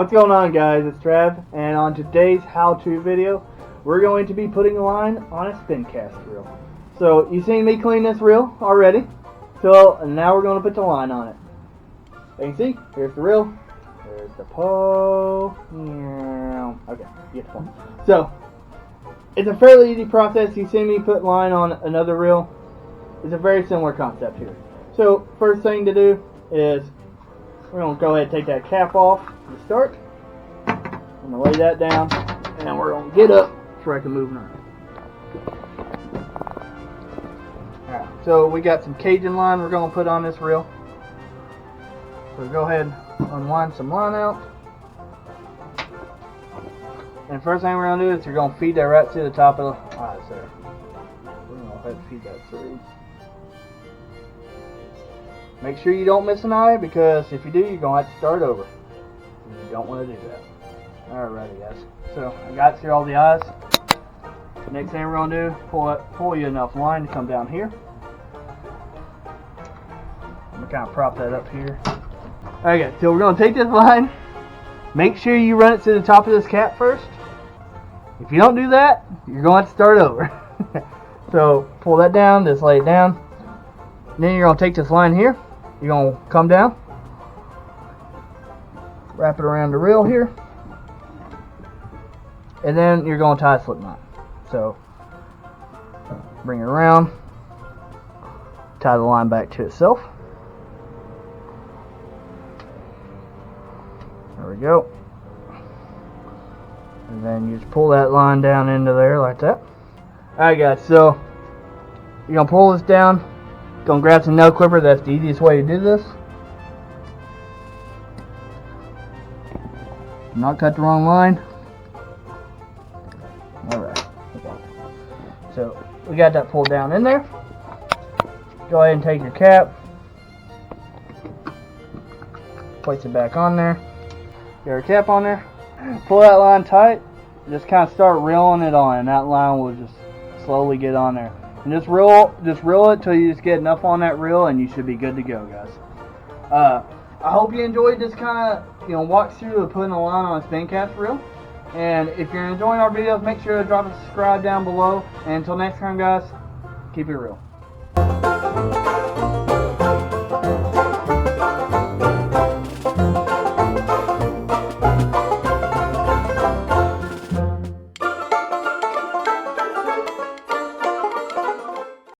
What's going on, guys? It's Trav, and on today's how-to video, we're going to be putting a line on a Spincast reel. So, you've seen me clean this reel already, so now we're going to put the line on it. As you can see, here's the reel, there's the pole, okay, you get the point. So, it's a fairly easy process. You've seen me put line on another reel. It's a very similar concept here. So, first thing to do is we're going to go ahead and take that cap off to start. I'm going to lay that down, and then we're going to get up so I can move around. Alright, so we got some Cajun line we're going to put on this reel. So go ahead and unwind some line out. And first thing we're going to do is you're going to feed that right to the top of the eyes there. We're going to go ahead and feed that through. Make sure you don't miss an eye, because if you do, you're going to have to start over. You don't want to do that. Alrighty, guys. So, I got through all the eyes. Next thing we're going to do, pull you enough line to come down here. I'm going to kind of prop that up here. Okay, so we're going to take this line. Make sure you run it to the top of this cap first. If you don't do that, you're going to have to start over. So, pull that down, just lay it down. Then you're going to take this line here. You're going to come down, wrap it around the reel here, and then you're going to tie a slip knot. So, bring it around, tie the line back to itself. There we go. And then you just pull that line down into there like that. Alright, guys, so you're going to pull this down. Gonna grab some nail clipper. That's the easiest way to do this. Do not cut the wrong line. Alright. So we got that pulled down in there. Go ahead and take your cap. Place it back on there. Get your cap on there. Pull that line tight. Just kind of start reeling it on, and that line will just slowly get on there. And just reel it till you just get enough on that reel, and you should be good to go, guys. I hope you enjoyed this kind of walkthrough of putting a line on a Spincast reel. And if you're enjoying our videos, make sure to drop a subscribe down below. And until next time, guys, keep it real.